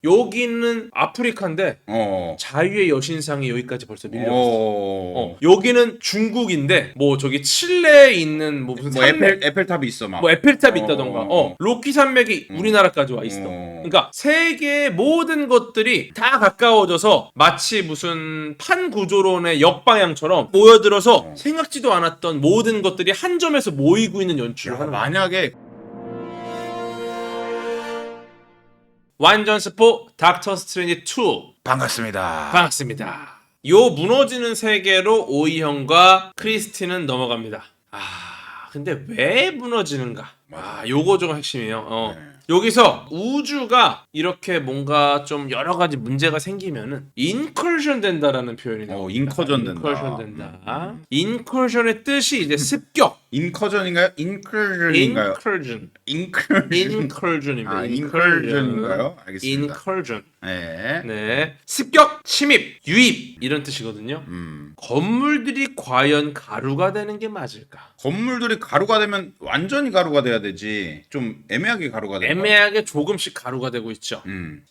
여기는 아프리카인데 자유의 여신상이 여기까지 벌써 밀려왔어. 여기는 중국인데 뭐 저기 칠레에 있는 뭐 무슨 산맥, 에펠탑이 있어 막. 뭐 에펠탑이 있다던가 로키 산맥이 우리나라까지 와 있어. 그러니까 세계의 모든 것들이 다 가까워져서 마치 무슨 판구조론의 역방향처럼 모여들어서 생각지도 않았던 모든 것들이 한 점에서 모이고 있는 연출을 하는 거야. 만약에 완전 스포 닥터 스트레인지 2 반갑습니다. 반갑습니다. 요 무너지는 세계로 오이형과 크리스티는 넘어갑니다. 근데 왜 무너지는가? 요거 좀 핵심이에요. 여기서 우주가 이렇게 뭔가 좀 여러 가지 문제가 생기면은 인컬션 된다라는 표현이 나와요. 인커전 된다. 인컬션 된다. 인컬션의 뜻이 이제 습격. 인커전인가요? 인클전인가요? 인컬전입니다. 인컬전인가요? 알겠습니다. 인컬전. 네. 네. 습격, 침입, 유입 이런 뜻이거든요. 건물들이 과연 가루가 되는 게 맞을까? 건물들이 가루가 되면 완전히 가루가 돼야 되지. 좀 애매하게 가루가 되는 애매하게 조금씩 가루가 되고 있죠.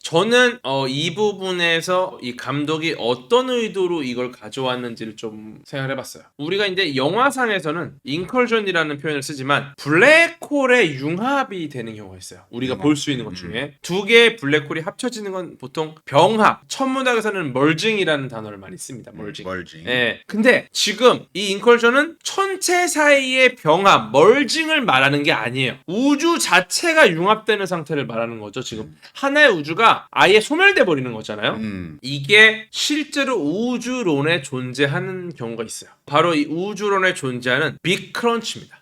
저는 이 부분에서 이 감독이 어떤 의도로 이걸 가져왔는지를 좀 생각을 해봤어요. 우리가 이제 영화상에서는 인컬전이라는 표현을 쓰지만 블랙홀의 융합이 되는 경우가 있어요. 우리가 볼 수 있는 것 중에 두 개의 블랙홀이 합쳐지는 건 보통 병합, 천문학에서는 멀징이라는 단어를 많이 씁니다. 멀징. 예. 근데 지금 이 인컬전은 천체 사이의 병합, 멀징을 말하는 게 아니에요. 우주 자체가 융합되는 상태를 말하는 거죠. 지금 하나의 우주가 아예 소멸돼 버리는 거잖아요. 이게 실제로 우주론에 존재하는 경우가 있어요. 바로 이 우주론에 존재하는 빅크런치입니다.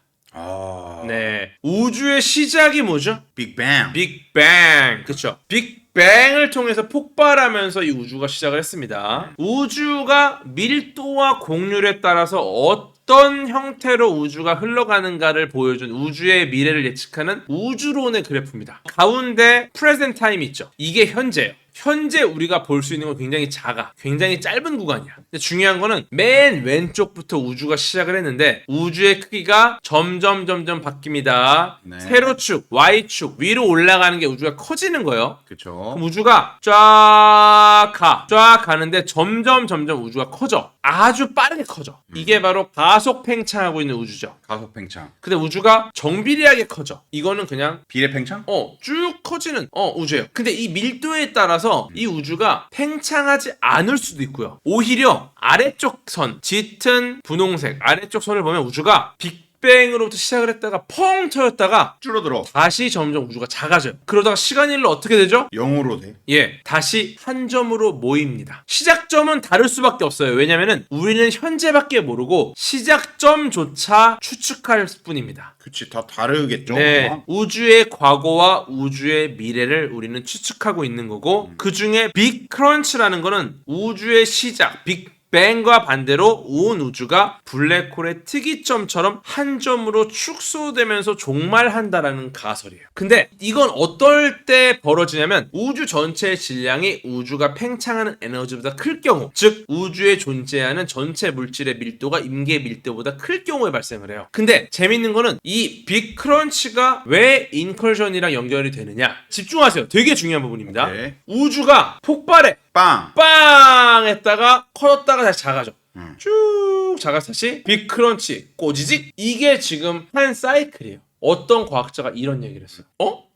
네, 우주의 시작이 뭐죠? 빅뱅. 빅뱅. 그렇죠. 빅뱅을 통해서 폭발하면서 이 우주가 시작을 했습니다. 우주가 밀도와 곡률에 따라서 어떤 형태로 우주가 흘러가는가를 보여준 우주의 미래를 예측하는 우주론의 그래프입니다. 가운데 프레젠트 타임 있죠. 이게 현재예요. 현재 우리가 볼 수 있는 건 굉장히 작아. 굉장히 짧은 구간이야. 근데 중요한 거는 맨 왼쪽부터 우주가 시작을 했는데 우주의 크기가 점점 바뀝니다. 네. 세로축, Y축 위로 올라가는 게 우주가 커지는 거예요. 그렇죠. 그럼 우주가 쫙 가는데 점점 우주가 커져. 아주 빠르게 커져. 이게 바로 가속 팽창하고 있는 우주죠. 가속 팽창. 근데 우주가 정비리하게 커져. 이거는 그냥 비례 팽창? 쭉 커지는 우주예요. 근데 이 밀도에 따라서 이 우주가 팽창하지 않을 수도 있고요. 오히려 아래쪽 선, 짙은 분홍색 아래쪽 선을 보면 우주가 빅뱅으로부터 시작을 했다가 펑 터졌다가 줄어들어. 다시 점점 우주가 작아져요. 그러다가 시간일로 어떻게 되죠? 0으로 돼. 예, 다시 한 점으로 모입니다. 시작점은 다를 수밖에 없어요. 왜냐면은 우리는 현재밖에 모르고 시작점조차 추측할 뿐입니다. 그치, 다 다르겠죠. 네, 우주의 과거와 우주의 미래를 우리는 추측하고 있는 거고 그 중에 빅 크런치라는 거는 우주의 시작, 빅뱅과 반대로 온 우주가 블랙홀의 특이점처럼 한 점으로 축소되면서 종말한다라는 가설이에요. 근데 이건 어떨 때 벌어지냐면 우주 전체의 질량이 우주가 팽창하는 에너지보다 클 경우, 즉 우주에 존재하는 전체 물질의 밀도가 임계 밀도보다 클 경우에 발생을 해요. 근데 재밌는 거는 이 빅크런치가 왜 인컬전이랑 연결이 되느냐, 집중하세요. 되게 중요한 부분입니다. 오케이. 우주가 폭발해. 빵. 했다가 커졌다가 다시 작아져. 쭉 작아서 다시 빅크런치 꼬지직. 이게 지금 한 사이클이에요. 어떤 과학자가 이런 얘기를 했어요.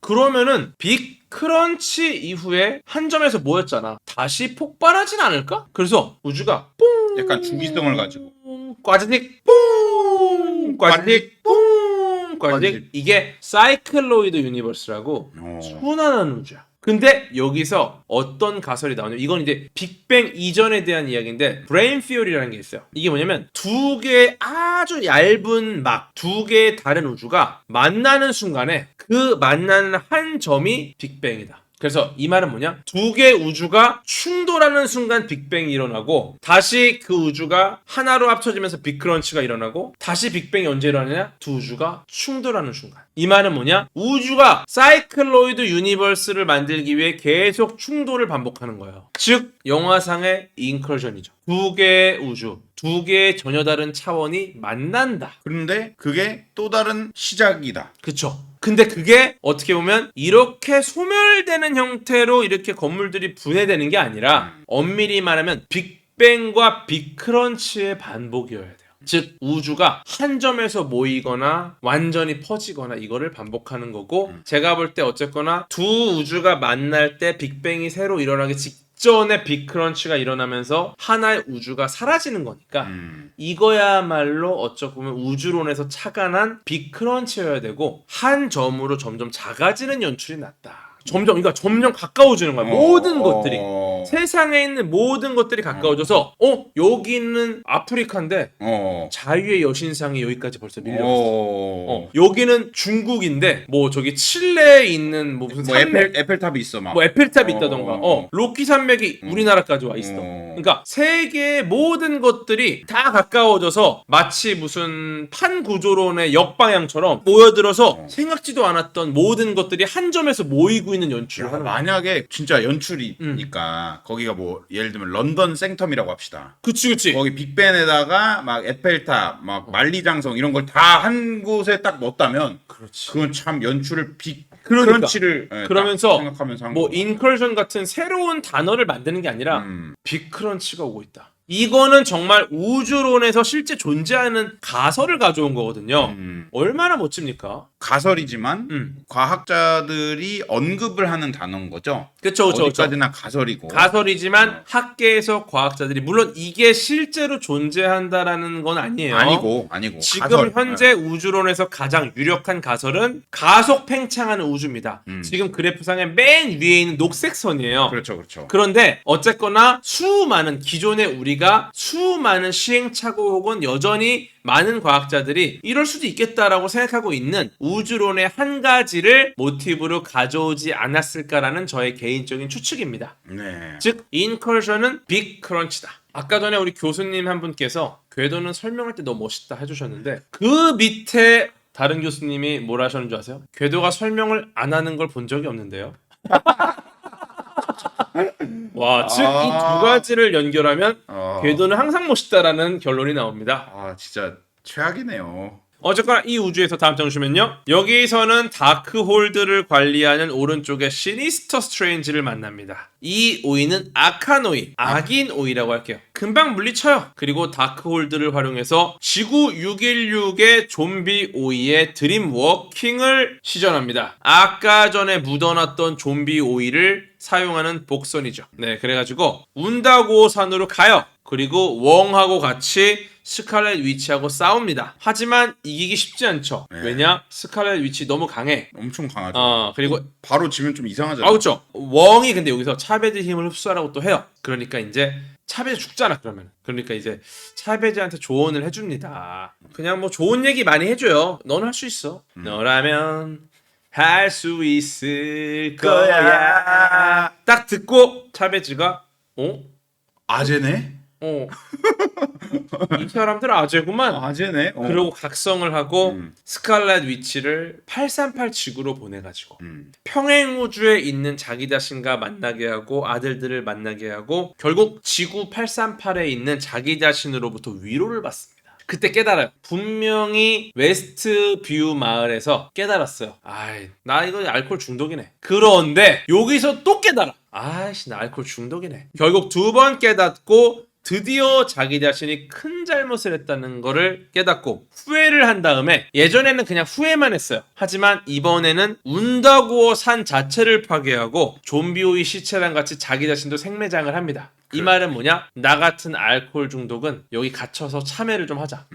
그러면은 빅크런치 이후에 한 점에서 모였잖아. 다시 폭발하진 않을까? 그래서 우주가 뽕 약간 주기성을 가지고. 꽈지직 뽕 꽈지직 뽕 꽈지직. 이게 사이클로이드 유니버스라고 순환하는 우주야. 근데 여기서 어떤 가설이 나오냐면 이건 이제 빅뱅 이전에 대한 이야기인데 브레인 피어리라는 게 있어요. 이게 뭐냐면 두 개의 아주 얇은 막 두 개의 다른 우주가 만나는 순간에 그 만나는 한 점이 빅뱅이다. 그래서 이 말은 뭐냐? 두 개의 우주가 충돌하는 순간 빅뱅이 일어나고 다시 그 우주가 하나로 합쳐지면서 빅크런치가 일어나고 다시 빅뱅이 언제 일어나냐? 두 우주가 충돌하는 순간. 이 말은 뭐냐? 우주가 사이클로이드 유니버스를 만들기 위해 계속 충돌을 반복하는 거예요. 즉 영화상의 인컬전이죠. 두 개의 우주, 두 개의 전혀 다른 차원이 만난다. 그런데 그게 또 다른 시작이다. 그쵸? 근데 그게 어떻게 보면 이렇게 소멸되는 형태로 이렇게 건물들이 분해되는 게 아니라 엄밀히 말하면 빅뱅과 빅크런치의 반복이어야 돼요. 즉 우주가 한 점에서 모이거나 완전히 퍼지거나 이거를 반복하는 거고 제가 볼 때 어쨌거나 두 우주가 만날 때 빅뱅이 새로 일어나기 직전에 빅크런치가 일어나면서 하나의 우주가 사라지는 거니까 이거야말로 어쩌 보면 우주론에서 착안한 빅크런치여야 되고 한 점으로 점점 작아지는 연출이 낫다. 그러니까 점점 가까워지는 거야. 모든 것들이. 세상에 있는 모든 것들이 가까워져서 여기 있는 아프리카인데 자유의 여신상이 여기까지 벌써 밀려왔어. 여기는 중국인데 뭐 저기 칠레에 있는 뭐 무슨 산맥 에펠탑이 있어 막. 뭐 에펠탑이 있다던가 로키 산맥이 우리나라까지 와 있어. 그러니까 세계의 모든 것들이 다 가까워져서 마치 무슨 판 구조론의 역방향처럼 모여들어서 생각지도 않았던 모든 것들이 한 점에서 모이고 있는 연출을 하는 거야. 만약에 진짜 연출이니까 거기가 뭐 예를 들면 런던 생텀이라고 합시다. 그치. 거기 빅벤에다가 막 에펠탑, 막 만리장성 이런 걸 다 한 곳에 딱 넣었다면 그렇지. 그건 참 연출을 그러니까. 크런치를 그러면서 생각하면서 한 뭐 거고. 인컬션 같은 새로운 단어를 만드는 게 아니라 빅크런치가 오고 있다. 이거는 정말 우주론에서 실제 존재하는 가설을 가져온 거거든요. 얼마나 멋집니까? 가설이지만 과학자들이 언급을 하는 단어인 거죠. 그쵸. 어디까지나 가설이고. 가설이지만 학계에서 과학자들이 물론 이게 실제로 존재한다라는 건 아니에요. 아니고. 지금 가설. 현재 우주론에서 가장 유력한 가설은 가속 팽창하는 우주입니다. 지금 그래프상에 맨 위에 있는 녹색 선이에요. 그렇죠. 그런데 어쨌거나 기존에 우리가 수많은 시행착오 혹은 여전히 많은 과학자들이 이럴 수도 있겠다라고 생각하고 있는 우주론의 한 가지를 모티브로 가져오지 않았을까라는 저의 개인적인 추측입니다. 네. 즉 인컬션은 빅크런치다. 아까 전에 우리 교수님 한 분께서 궤도는 설명할 때 너무 멋있다 해주셨는데 그 밑에 다른 교수님이 뭐라 하셨는 줄 아세요? 궤도가 설명을 안 하는 걸 본 적이 없는데요. 와, 즉 이 두 가지를 연결하면 궤도는 항상 멋있다라는 결론이 나옵니다. 아, 진짜 최악이네요. 어쨌거나 이 우주에서 다음 장 주시면요. 여기서는 다크홀드를 관리하는 오른쪽에 시니스터 스트레인지를 만납니다. 이 오이는 악한 오이, 악인 오이라고 할게요. 금방 물리쳐요. 그리고 다크홀드를 활용해서 지구 616의 좀비 오이의 드림 워킹을 시전합니다. 아까 전에 묻어놨던 좀비 오이를 사용하는 복선이죠. 네, 그래가지고 운다고 산으로 가요. 그리고 웡하고 같이 스칼렛 위치하고 싸웁니다. 하지만 이기기 쉽지 않죠. 네. 왜냐? 스칼렛 위치 너무 강해. 엄청 강하죠. 그리고 바로 지면 좀 이상하잖아요. 그렇죠. 웡이 근데 여기서 차베드 힘을 흡수하라고 또 해요. 그러니까 이제 차베드 죽잖아 그러면. 그러니까 이제 차베드한테 조언을 해줍니다. 그냥 뭐 좋은 얘기 많이 해줘요. 너는 할 수 있어. 너라면 할 수 있을 거야. 딱 듣고 차베드가 아재네? 이 사람들 아재구만. 아재네? 그러고 각성을 하고 스칼렛 위치를 838 지구로 보내가지고 평행우주에 있는 자기 자신과 만나게 하고 아들들을 만나게 하고 결국 지구 838에 있는 자기 자신으로부터 위로를 받습니다. 그때 깨달아요. 분명히 웨스트뷰 마을에서 깨달았어요. 나 이거 알코올 중독이네. 그런데 여기서 또 깨달아. 나 알코올 중독이네. 결국 두 번 깨닫고 드디어 자기 자신이 큰 잘못을 했다는 거를 깨닫고 후회를 한 다음에 예전에는 그냥 후회만 했어요. 하지만 이번에는 운다고 산 자체를 파괴하고 좀비오이 시체랑 같이 자기 자신도 생매장을 합니다. 이 말은 뭐냐? 나 같은 알코올 중독은 여기 gat혀서 참회를 좀 하자.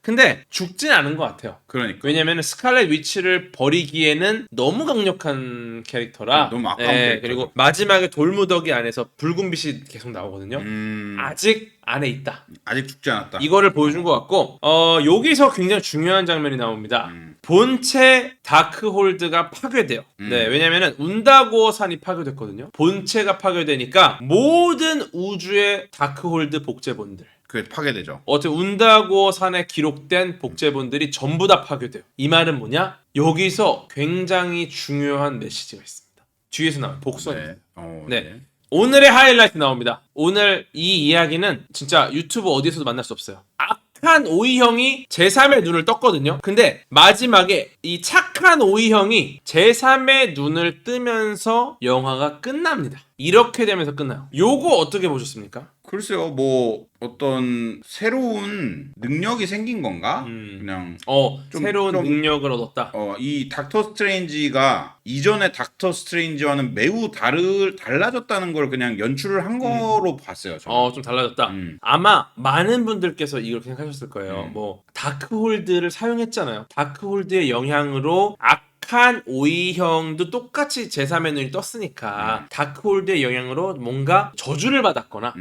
근데 죽진 않은 것 같아요. 그러니까. 왜냐면 스칼렛 위치를 버리기에는 너무 강력한 캐릭터라. 너무 아까운 캐릭터. 그리고 마지막에 돌무더기 안에서 붉은 빛이 계속 나오거든요. 아직 안에 있다. 아직 죽지 않았다. 이거를 보여준 것 같고 여기서 굉장히 중요한 장면이 나옵니다. 본체 다크홀드가 파괴돼요. 네, 왜냐면은 운다고 산이 파괴됐거든요. 본체가 파괴되니까 모든 우주의 다크홀드 복제본들 그게 파괴되죠. 어떻게 운다고 산에 기록된 복제본들이 전부 다 파괴돼요. 이 말은 뭐냐? 여기서 굉장히 중요한 메시지가 있습니다. 뒤에서 나와요. 복선. 네. 오늘의 하이라이트 나옵니다. 오늘 이 이야기는 진짜 유튜브 어디서도 만날 수 없어요. 착한 오이형이 제3의 눈을 떴거든요. 근데 마지막에 이 착한 오이형이 제3의 눈을 뜨면서 영화가 끝납니다. 이렇게 되면서 끝나요. 요거 어떻게 보셨습니까? 글쎄요, 뭐 어떤 새로운 능력이 생긴 건가? 그냥 새로운 능력을 얻었다. 이 닥터 스트레인지가 이전의 닥터 스트레인지와는 매우 달라졌다는 걸 그냥 연출을 한 거로 봤어요. 저는. 좀 달라졌다. 아마 많은 분들께서 이걸 생각하셨을 거예요. 뭐 다크홀드를 사용했잖아요. 다크홀드의 영향으로 악한 오이형도 똑같이 제3의 눈이 떴으니까 다크홀드의 영향으로 뭔가 저주를 받았거나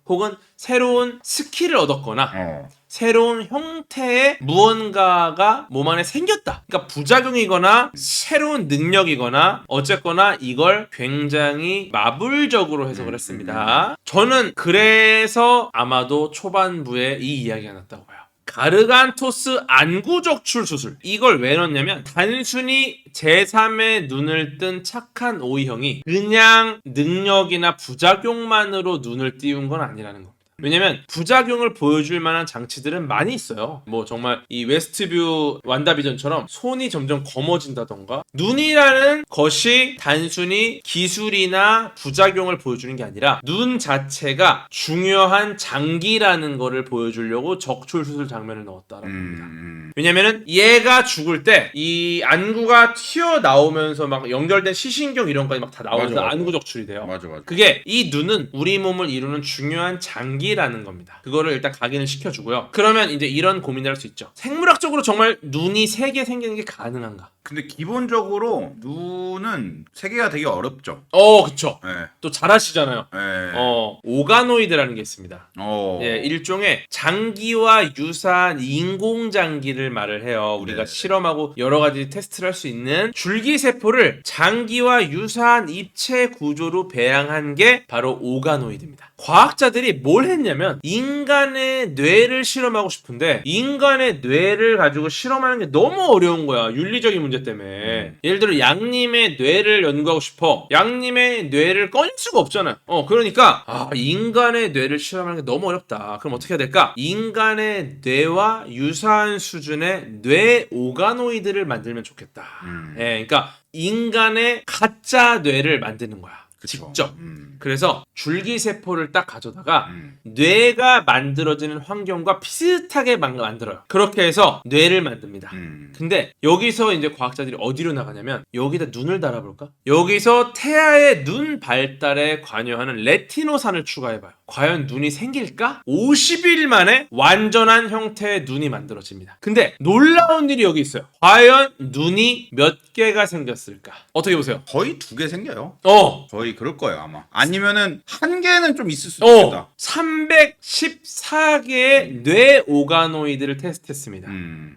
혹은 새로운 스킬을 얻었거나 새로운 형태의 무언가가 몸 안에 생겼다. 그러니까 부작용이거나 새로운 능력이거나 어쨌거나 이걸 굉장히 마블적으로 해석을 했습니다. 저는 그래서 아마도 초반부에 이 이야기가 났다고 봐요. 가르간토스 안구적출 수술. 이걸 왜 넣냐면 단순히 제3의 눈을 뜬 착한 오이형이 그냥 능력이나 부작용만으로 눈을 띄운 건 아니라는 겁니다. 왜냐면 부작용을 보여줄 만한 장치들은 많이 있어요. 뭐 정말 이 웨스트뷰 완다비전처럼 손이 점점 검어진다던가 눈이라는 것이 단순히 기술이나 부작용을 보여주는 게 아니라 눈 자체가 중요한 장기라는 거를 보여주려고 적출수술 장면을 넣었다라고 합니다. 왜냐면은 얘가 죽을 때 이 안구가 튀어나오면서 막 연결된 시신경 이런 거까지 막 다 나오면서 안구 적출이 돼요. 맞아. 그게 이 눈은 우리 몸을 이루는 중요한 장기라는 겁니다. 그거를 일단 각인을 시켜주고요. 그러면 이제 이런 고민을 할 수 있죠. 생물학적으로 정말 눈이 3개 생기는 게 가능한가? 근데 기본적으로 눈은 세계가 되게 어렵죠. 그쵸. 네. 또 잘하시잖아요. 네. 오가노이드라는 게 있습니다. 예, 일종의 장기와 유사한 인공장기를 말을 해요. 우리가 실험하고 여러 가지 테스트를 할 수 있는 줄기세포를 장기와 유사한 입체 구조로 배양한 게 바로 오가노이드입니다. 과학자들이 뭘 했냐면 인간의 뇌를 실험하고 싶은데 인간의 뇌를 가지고 실험하는 게 너무 어려운 거야. 윤리적인 문제 때문에. 예를 들어 양님의 뇌를 연구하고 싶어. 양님의 뇌를 꺼낼 수가 없잖아요. 그러니까 인간의 뇌를 실험하는 게 너무 어렵다. 그럼 어떻게 해야 될까? 인간의 뇌와 유사한 수준의 뇌 오가노이드를 만들면 좋겠다. 예, 그러니까 인간의 가짜 뇌를 만드는 거야. 그쵸. 직접. 그래서 줄기세포를 딱 가져다가 뇌가 만들어지는 환경과 비슷하게 만들어요. 그렇게 해서 뇌를 만듭니다. 근데 여기서 이제 과학자들이 어디로 나가냐면 여기다 눈을 달아볼까? 여기서 태아의 눈 발달에 관여하는 레티노산을 추가해봐요. 과연 눈이 생길까? 50일 만에 완전한 형태의 눈이 만들어집니다. 근데 놀라운 일이 여기 있어요. 과연 눈이 몇 개가 생겼을까? 어떻게 보세요? 거의 2개 생겨요. 거의 그럴 거예요 아마. 아니면은 1개는 좀 있을 수도 있겠다. 314개의 뇌 오가노이드를 테스트했습니다.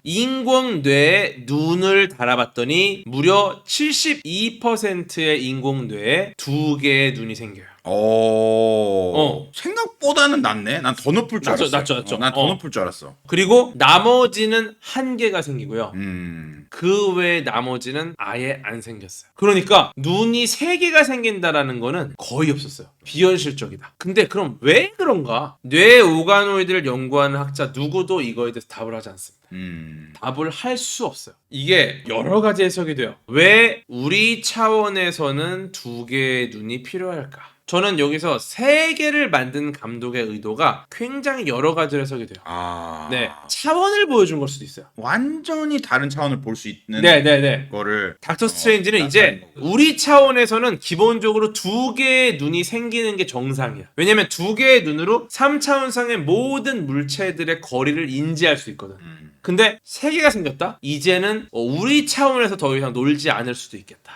인공 뇌에 눈을 달아봤더니 무려 72%의 인공 뇌에 2개의 눈이 생겨요. 생각보다는 낫네. 난 더 높을 줄 알았어. 낮죠. 난 더 높을 줄 알았어. 그리고 나머지는 1개가 생기고요. 음. 그 외에 나머지는 아예 안 생겼어요. 그러니까 눈이 3개가 생긴다라는 거는 거의 없었어요. 비현실적이다. 근데 그럼 왜 그런가? 뇌 오가노이드를 연구하는 학자 누구도 이거에 대해서 답을 하지 않습니다. 답을 할 수 없어요. 이게 여러 가지 해석이 돼요. 왜 우리 차원에서는 2개의 눈이 필요할까? 저는 여기서 3개를 만든 감독의 의도가 굉장히 여러 가지로 해석이 돼요. 네, 차원을 보여준 걸 수도 있어요. 완전히 다른 차원을 볼 수 있는 거를 닥터 스트레인지는 이제 우리 차원에서는 기본적으로 2개의 눈이 생기는 게 정상이야. 왜냐면 2개의 눈으로 3차원상의 모든 물체들의 거리를 인지할 수 있거든. 근데 3개가 생겼다? 이제는 우리 차원에서 더 이상 놀지 않을 수도 있겠다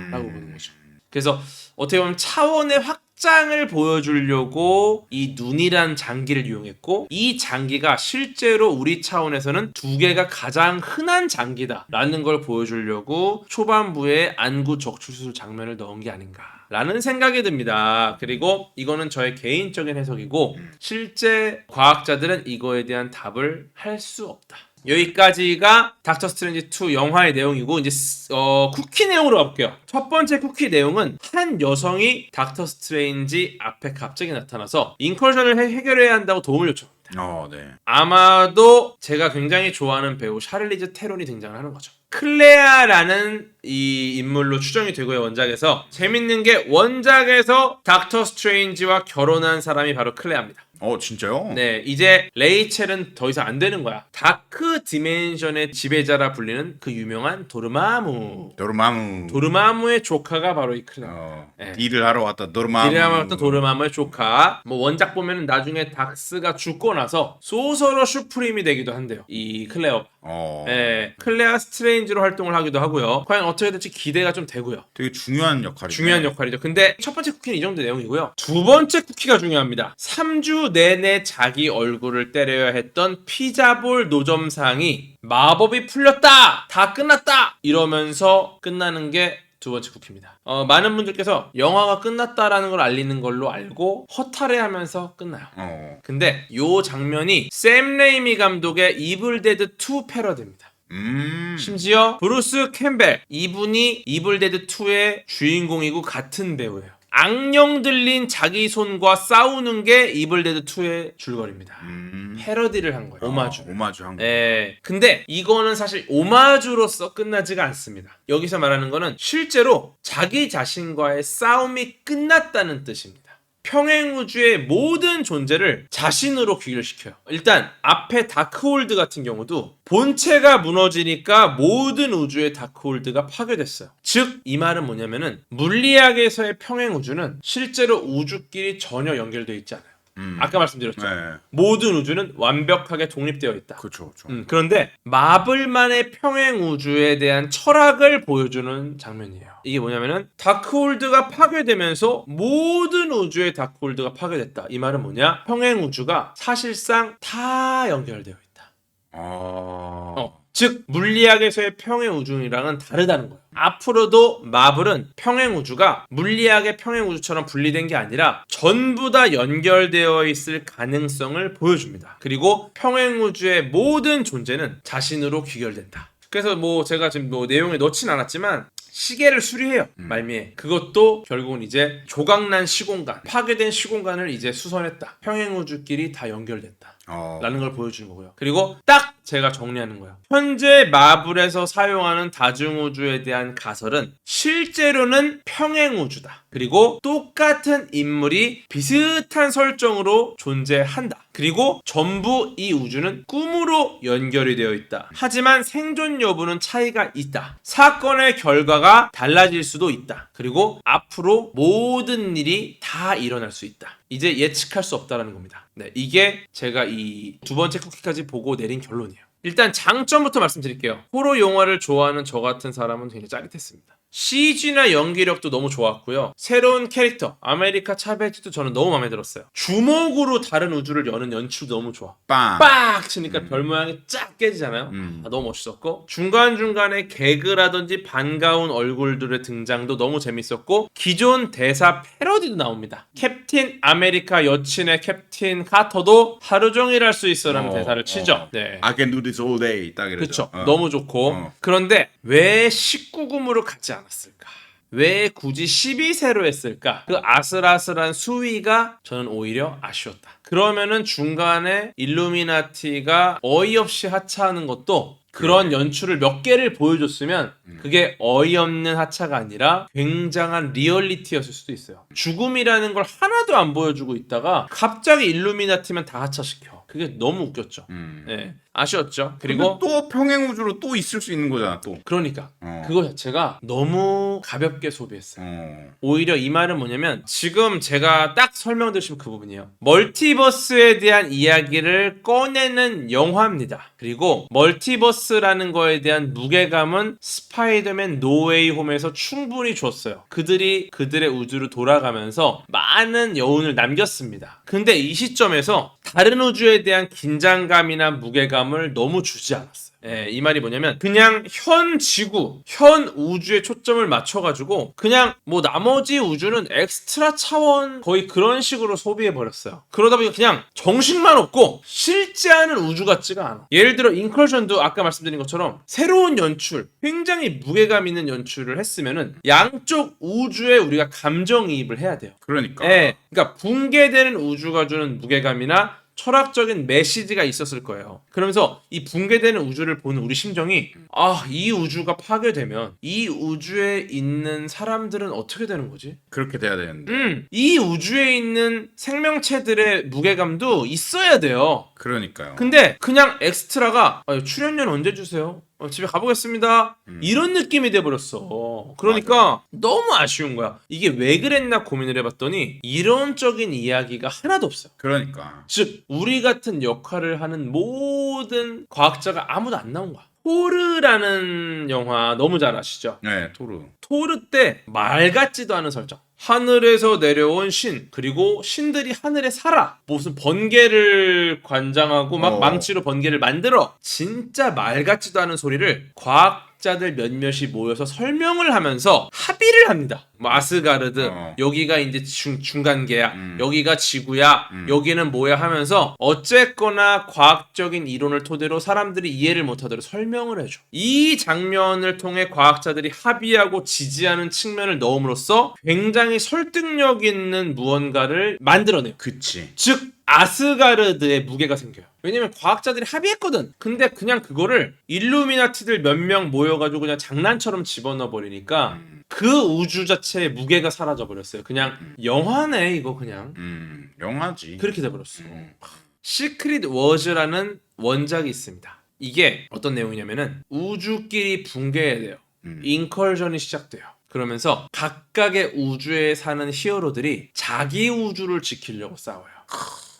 라고 보는 거죠. 그래서 어떻게 보면 차원의 확장을 보여주려고 이 눈이란 장기를 이용했고 이 장기가 실제로 우리 차원에서는 2개가 가장 흔한 장기다 라는 걸 보여주려고 초반부에 안구 적출수술 장면을 넣은 게 아닌가 라는 생각이 듭니다. 그리고 이거는 저의 개인적인 해석이고 실제 과학자들은 이거에 대한 답을 할 수 없다. 여기까지가 닥터 스트레인지 2 영화의 내용이고 이제 쿠키 내용으로 가볼게요. 첫 번째 쿠키 내용은 한 여성이 닥터 스트레인지 앞에 갑자기 나타나서 인커션을 해결해야 한다고 도움을 요청. 네. 아마도 제가 굉장히 좋아하는 배우 샤를리즈 테론이 등장을 하는 거죠. 클레아라는 이 인물로 추정이 되고요. 원작에서 재밌는 게 원작에서 닥터 스트레인지와 결혼한 사람이 바로 클레아입니다. 진짜요? 네, 이제 레이첼은 더 이상 안 되는 거야. 다크 디멘션의 지배자라 불리는 그 유명한 도르마무의 조카가 바로 이 클레아. 네. 딜을 하러 왔다 도르마무의 조카. 뭐 원작 보면은 나중에 닥스가 죽고 나서 소서로 슈프림이 되기도 한대요. 이 클레어. 네, 클레아 스트레인지로 활동을 하기도 하고요. 과연 어떻게 될지 기대가 좀 되고요. 되게 중요한 역할이죠. 근데 첫 번째 쿠키는 이 정도 내용이고요. 두 번째 쿠키가 중요합니다. 3주 내내 자기 얼굴을 때려야 했던 피자볼 노점상이 마법이 풀렸다! 다 끝났다! 이러면서 끝나는 게 두 번째 쿠키입니다. 많은 분들께서 영화가 끝났다라는 걸 알리는 걸로 알고 허탈해하면서 끝나요. 근데 요 장면이 샘 레이미 감독의 이블 데드 2 패러디입니다. 심지어 브루스 캠벨 이분이 이블 데드 2의 주인공이고 같은 배우예요. 악령 들린 자기 손과 싸우는 게 이블 데드 2의 줄거리입니다. 패러디를 한 거예요. 오마주 한 거예요. 네. 근데 이거는 사실 오마주로서 끝나지가 않습니다. 여기서 말하는 거는 실제로 자기 자신과의 싸움이 끝났다는 뜻입니다. 평행우주의 모든 존재를 자신으로 귀결시켜요. 일단 앞에 다크홀드 같은 경우도 본체가 무너지니까 모든 우주의 다크홀드가 파괴됐어요. 즉 이 말은 뭐냐면은 물리학에서의 평행우주는 실제로 우주끼리 전혀 연결되어 있지 않아요. 아까 말씀드렸죠. 네. 모든 우주는 완벽하게 독립되어 있다. 그렇죠. 그런데 마블만의 평행 우주에 대한 철학을 보여주는 장면이에요. 이게 뭐냐면은 다크홀드가 파괴되면서 모든 우주의 다크홀드가 파괴됐다. 이 말은 뭐냐? 평행 우주가 사실상 다 연결되어 있다. 즉 물리학에서의 평행 우주랑은 다르다는 거예요. 앞으로도 마블은 평행 우주가 물리학의 평행 우주처럼 분리된 게 아니라 전부 다 연결되어 있을 가능성을 보여줍니다. 그리고 평행 우주의 모든 존재는 자신으로 귀결된다. 그래서 뭐 제가 지금 뭐 내용에 넣진 않았지만 시계를 수리해요. 말미에. 그것도 결국은 이제 조각난 시공간, 파괴된 시공간을 이제 수선했다. 평행우주끼리 다 연결됐다. 라는 걸 보여주는 거고요. 그리고 딱 제가 정리하는 거예요. 현재 마블에서 사용하는 다중우주에 대한 가설은 실제로는 평행우주다. 그리고 똑같은 인물이 비슷한 설정으로 존재한다. 그리고 전부 이 우주는 꿈으로 연결이 되어 있다. 하지만 생존 여부는 차이가 있다. 사건의 결과가 달라질 수도 있다. 그리고 앞으로 모든 일이 다 일어날 수 있다. 이제 예측할 수 없다는 겁니다. 네, 이게 제가 이 두 번째 쿠키까지 보고 내린 결론이에요. 일단 장점부터 말씀드릴게요. 호러 영화를 좋아하는 저 같은 사람은 굉장히 짜릿했습니다. CG나 연기력도 너무 좋았고요. 새로운 캐릭터 아메리카 차베즈도 저는 너무 마음에 들었어요. 주먹으로 다른 우주를 여는 연출도 너무 좋아. 빡 치니까 별 모양이 쫙 깨지잖아요. 너무 멋있었고 중간중간에 개그라든지 반가운 얼굴들의 등장도 너무 재밌었고 기존 대사 패러디도 나옵니다. 캡틴 아메리카 여친의 캡틴 카터도 하루 종일 할 수 있어라는 대사를 치죠. 네. I can do this all day. 딱 이러죠. 그렇죠. 너무 좋고 그런데 왜 19금으로 가지 않았을까? 왜 굳이 12세로 했을까? 그 아슬아슬한 수위가 저는 오히려 아쉬웠다. 그러면은 중간에 일루미나티가 어이없이 하차하는 것도 그런 연출을 몇 개를 보여줬으면 그게 어이없는 하차가 아니라 굉장한 리얼리티였을 수도 있어요. 죽음이라는 걸 하나도 안 보여주고 있다가 갑자기 일루미나티만 다 하차시켜. 그게 너무 웃겼죠. 네. 아쉬웠죠. 그리고 또 평행우주로 또 있을 수 있는 거잖아 또. 그러니까 그거 자체가 너무 가볍게 소비했어요. 오히려 이 말은 뭐냐면 지금 제가 딱 설명드리고 싶은 그 부분이에요. 멀티버스에 대한 이야기를 꺼내는 영화입니다. 그리고 멀티버스라는 거에 대한 무게감은 스파이더맨 노웨이 홈에서 충분히 줬어요. 그들이 그들의 우주로 돌아가면서 많은 여운을 남겼습니다. 근데 이 시점에서 다른 우주에 대한 긴장감이나 무게감을 너무 주지 않았어요. 예, 이 말이 뭐냐면 그냥 현 지구, 현 우주에 초점을 맞춰가지고 그냥 뭐 나머지 우주는 엑스트라 차원 거의 그런 식으로 소비해버렸어요. 그러다 보니까 그냥 정신만 없고 실제하는 우주 같지가 않아. 예를 들어 인컬션도 아까 말씀드린 것처럼 새로운 연출, 굉장히 무게감 있는 연출을 했으면은 양쪽 우주에 우리가 감정이입을 해야 돼요. 그러니까. 예, 그러니까 붕괴되는 우주가 주는 무게감이나 철학적인 메시지가 있었을 거예요. 그러면서 이 붕괴되는 우주를 보는 우리 심정이 이 우주가 파괴되면 이 우주에 있는 사람들은 어떻게 되는 거지? 그렇게 돼야 되는데. 이 우주에 있는 생명체들의 무게감도 있어야 돼요. 그러니까요. 근데 그냥 엑스트라가 출연료는 언제 주세요? 집에 가보겠습니다. 이런 느낌이 돼버렸어. 그러니까 너무 아쉬운 거야. 이게 왜 그랬나 고민을 해봤더니 이론적인 이야기가 하나도 없어요. 그러니까. 즉 우리 같은 역할을 하는 모든 과학자가 아무도 안 나온 거야. 토르라는 영화 너무 잘 아시죠? 네, 토르. 토르 때 말 같지도 않은 설정. 하늘에서 내려온 신, 그리고 신들이 하늘에 살아. 무슨 번개를 관장하고 막 망치로 번개를 만들어. 진짜 말 같지도 않은 소리를 과학자들 몇몇이 모여서 설명을 하면서 합의를 합니다. 뭐 아스가르드, 여기가 이제 중간계야, 여기가 지구야, 여기는 뭐야 하면서 어쨌거나 과학적인 이론을 토대로 사람들이 이해를 못하도록 설명을 해줘. 이 장면을 통해 과학자들이 합의하고 지지하는 측면을 넣음으로써 굉장히 설득력 있는 무언가를 만들어내요. 그치. 즉 아스가르드의 무게가 생겨요. 왜냐면 과학자들이 합의했거든. 근데 그냥 그거를 일루미나티들 몇 명 모여가지고 그냥 장난처럼 집어넣어 버리니까 그 우주 자체의 무게가 사라져 버렸어요. 그냥 영화네 이거 그냥. 영화지. 그렇게 돼버렸어. 시크릿 워즈라는 원작이 있습니다. 이게 어떤 내용이냐면은 우주끼리 붕괴해야 돼요. 인컬전이 시작돼요. 그러면서 각각의 우주에 사는 히어로들이 자기 우주를 지키려고 싸워요.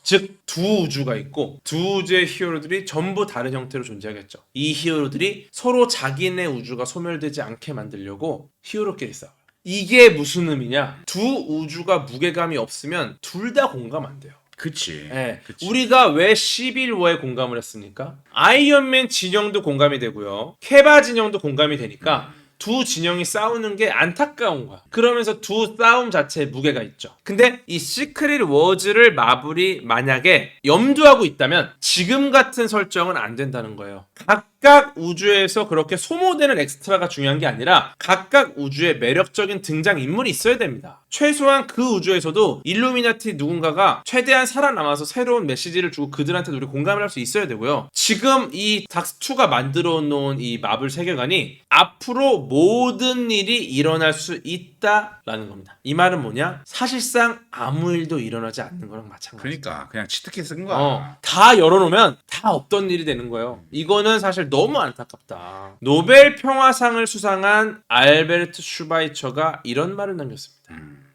즉 두 우주가 있고 두 우주의 히어로들이 전부 다른 형태로 존재하겠죠. 이 히어로들이 서로 자기네 우주가 소멸되지 않게 만들려고 히어로끼리 싸워요. 이게 무슨 의미냐? 두 우주가 무게감이 없으면 둘 다 공감 안 돼요. 그치. 네. 그치. 우리가 왜 11워에 공감을 했습니까? 아이언맨 진영도 공감이 되고요. 케바 진영도 공감이 되니까 두 진영이 싸우는 게 안타까운 거야. 그러면서 두 싸움 자체에 무게가 있죠. 근데 이 시크릿 워즈를 마블이 만약에 염두하고 있다면 지금 같은 설정은 안 된다는 거예요. 각각 우주에서 그렇게 소모되는 엑스트라가 중요한 게 아니라 각각 우주에 매력적인 등장 인물이 있어야 됩니다. 최소한 그 우주에서도 일루미나티 누군가가 최대한 살아남아서 새로운 메시지를 주고 그들한테 우리 공감을 할 수 있어야 되고요. 지금 이 닥스2가 만들어 놓은 이 마블 세계관이 앞으로 모든 일이 일어날 수 있다라는 겁니다. 이 말은 뭐냐? 사실상 아무 일도 일어나지 않는 거랑 마찬가지야. 그러니까 그냥 치트키 쓴 거야. 다 열어놓으면 다 없던 일이 되는 거예요. 이거는 사실 너무 안타깝다. 노벨 평화상을 수상한 알베르트 슈바이처가 이런 말을 남겼습니다.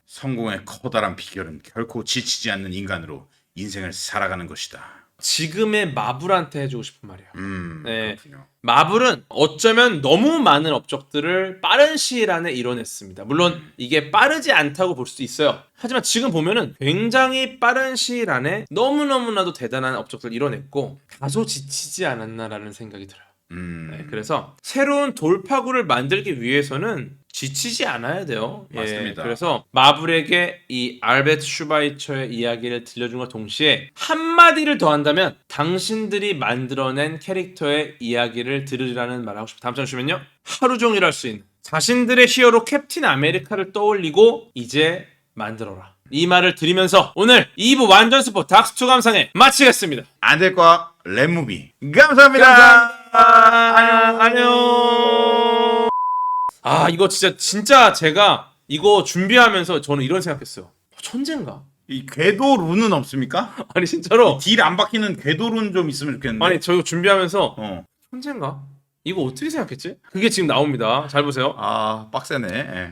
성공의 커다란 비결은 결코 지치지 않는 인간으로 인생을 살아가는 것이다. 지금의 마블한테 해주고 싶은 말이에요. 네. 그렇군요. 마블은 어쩌면 너무 많은 업적들을 빠른 시일 안에 이뤄냈습니다. 물론 이게 빠르지 않다고 볼 수도 있어요. 하지만 지금 보면은 굉장히 빠른 시일 안에 너무너무나도 대단한 업적들을 이뤄냈고 다소 지치지 않았나라는 생각이 들어요. 네, 그래서 새로운 돌파구를 만들기 위해서는 지치지 않아야 돼요. 맞습니다. 그래서 마블에게 이 알베트 슈바이처의 이야기를 들려준과 동시에 한마디를 더 한다면 당신들이 만들어낸 캐릭터의 이야기를 들으라는 말을 하고 싶어요. 다음 장 주시면요. 하루 종일 할 수 있는 자신들의 히어로 캡틴 아메리카를 떠올리고 이제 만들어라. 이 말을 드리면서 오늘 2부 완전 스포 닥스2 감상회 마치겠습니다. 안될과 랩무비 감사합니다. 안녕. 이거 진짜 제가 이거 준비하면서 저는 이런 생각했어요. 천재인가? 이 궤도룬은 없습니까? 아니 진짜로 딜 안 박히는 궤도룬 좀 있으면 좋겠는데. 아니 저 이거 준비하면서 어. 천재인가? 이거 어떻게 생각했지? 그게 지금 나옵니다. 잘 보세요. 빡세네. 예.